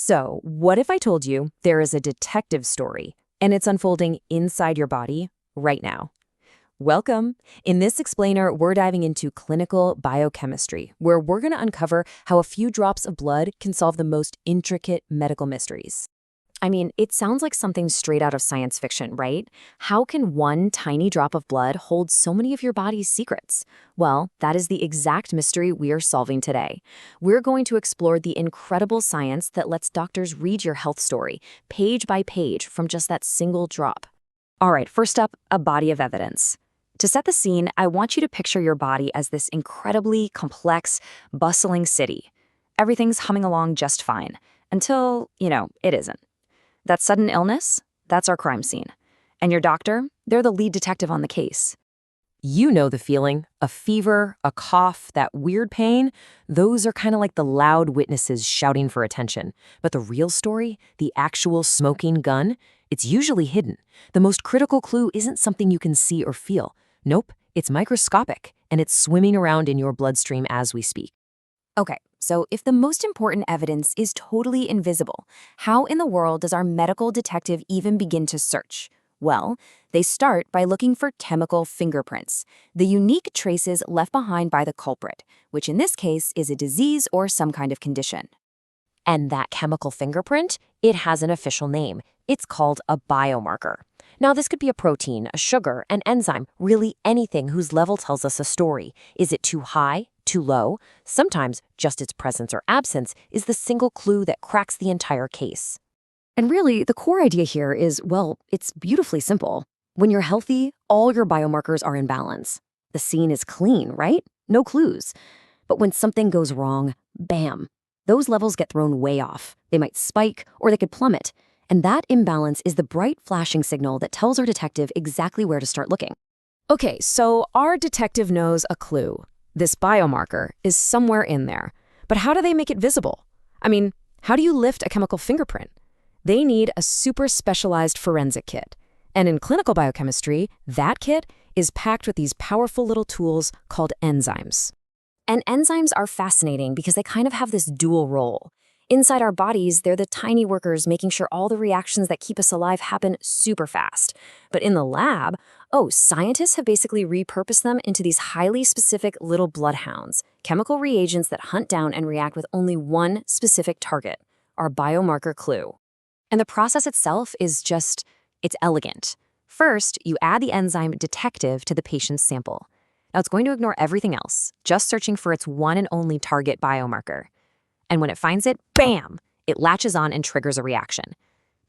So, what if I told you there is a detective story, and it's unfolding inside your body right now? Welcome. In this explainer, we're diving into clinical biochemistry, where we're going to uncover how a few drops of blood can solve the most intricate medical mysteries. I mean, it sounds like something straight out of science fiction, right? How can one tiny drop of blood hold so many of your body's secrets? Well, that is the exact mystery we are solving today. We're going to explore the incredible science that lets doctors read your health story, page by page, from just that single drop. All right, first up, a body of evidence. To set the scene, I want you to picture your body as this incredibly complex, bustling city. Everything's humming along just fine, until, it isn't. That sudden illness, that's our crime scene. And your doctor, they're the lead detective on the case. You know the feeling, a fever, a cough, that weird pain. Those are kind of like the loud witnesses shouting for attention. But the real story, the actual smoking gun, it's usually hidden. The most critical clue isn't something you can see or feel. Nope, it's microscopic, and it's swimming around in your bloodstream as we speak. Okay, so if the most important evidence is totally invisible, how in the world does our medical detective even begin to search? Well, they start by looking for chemical fingerprints, the unique traces left behind by the culprit, which in this case is a disease or some kind of condition. And that chemical fingerprint, it has an official name. It's called a biomarker. Now, this could be a protein, a sugar, an enzyme, really anything whose level tells us a story. Is it too high, too low? Sometimes just its presence or absence is the single clue that cracks the entire case. And really, the core idea here is, well, it's beautifully simple. When you're healthy, all your biomarkers are in balance. The scene is clean, right? No clues. But when something goes wrong, bam, those levels get thrown way off. They might spike or they could plummet. And that imbalance is the bright flashing signal that tells our detective exactly where to start looking. Okay, so our detective knows a clue. This biomarker is somewhere in there. But how do they make it visible? I mean, how do you lift a chemical fingerprint? They need a super specialized forensic kit. And in clinical biochemistry, that kit is packed with these powerful little tools called enzymes. And enzymes are fascinating because they kind of have this dual role. Inside our bodies, they're the tiny workers making sure all the reactions that keep us alive happen super fast. But in the lab, scientists have basically repurposed them into these highly specific little bloodhounds, chemical reagents that hunt down and react with only one specific target, our biomarker clue. And the process itself is it's elegant. First, you add the enzyme detective to the patient's sample. Now, it's going to ignore everything else, just searching for its one and only target biomarker. And when it finds it, bam, it latches on and triggers a reaction.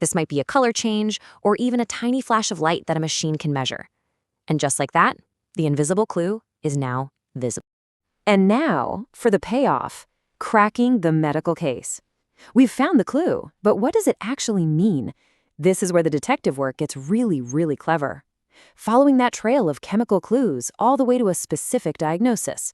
This might be a color change or even a tiny flash of light that a machine can measure. And just like that, the invisible clue is now visible. And now for the payoff, cracking the medical case. We've found the clue, but what does it actually mean? This is where the detective work gets really, really clever. Following that trail of chemical clues all the way to a specific diagnosis.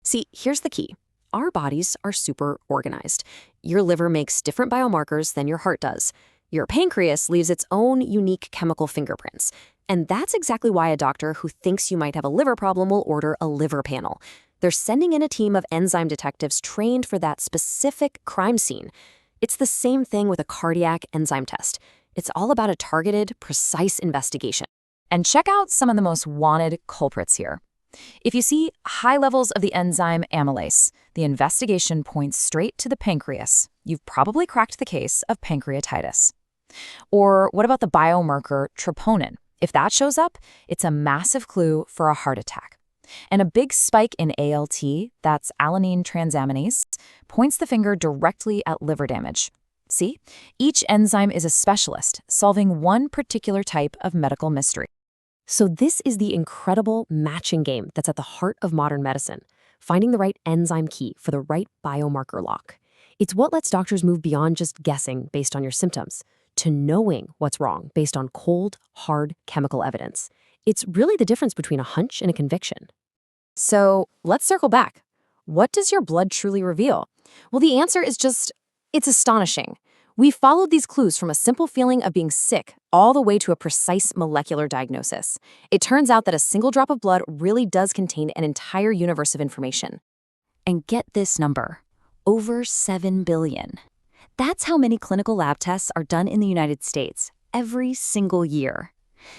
See, here's the key. Our bodies are super organized. Your liver makes different biomarkers than your heart does. Your pancreas leaves its own unique chemical fingerprints. And that's exactly why a doctor who thinks you might have a liver problem will order a liver panel. They're sending in a team of enzyme detectives trained for that specific crime scene. It's the same thing with a cardiac enzyme test. It's all about a targeted, precise investigation. And check out some of the most wanted culprits here. If you see high levels of the enzyme amylase, the investigation points straight to the pancreas. You've probably cracked the case of pancreatitis. Or what about the biomarker troponin? If that shows up, it's a massive clue for a heart attack. And a big spike in ALT, that's alanine transaminase, points the finger directly at liver damage. See, each enzyme is a specialist, solving one particular type of medical mystery. So this is the incredible matching game that's at the heart of modern medicine, finding the right enzyme key for the right biomarker lock. It's what lets doctors move beyond just guessing based on your symptoms to knowing what's wrong based on cold, hard chemical evidence. It's really the difference between a hunch and a conviction. So let's circle back. What does your blood truly reveal? Well, the answer is it's astonishing. We followed these clues from a simple feeling of being sick all the way to a precise molecular diagnosis. It turns out that a single drop of blood really does contain an entire universe of information. And get this number, over 7 billion. That's how many clinical lab tests are done in the United States every single year.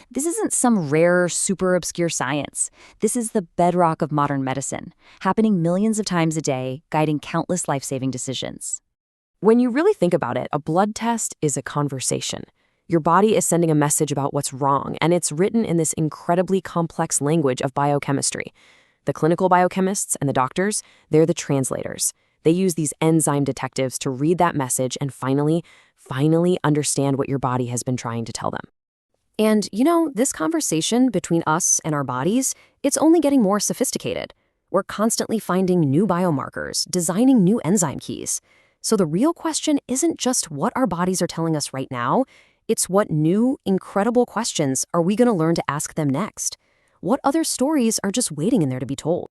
This isn't some rare, super obscure science. This is the bedrock of modern medicine, happening millions of times a day, guiding countless life-saving decisions. When you really think about it, a blood test is a conversation. Your body is sending a message about what's wrong, and it's written in this incredibly complex language of biochemistry. The clinical biochemists and the doctors, they're the translators. They use these enzyme detectives to read that message and finally understand what your body has been trying to tell them. And, this conversation between us and our bodies, it's only getting more sophisticated. We're constantly finding new biomarkers, designing new enzyme keys. So the real question isn't just what our bodies are telling us right now, it's what new, incredible questions are we going to learn to ask them next? What other stories are just waiting in there to be told?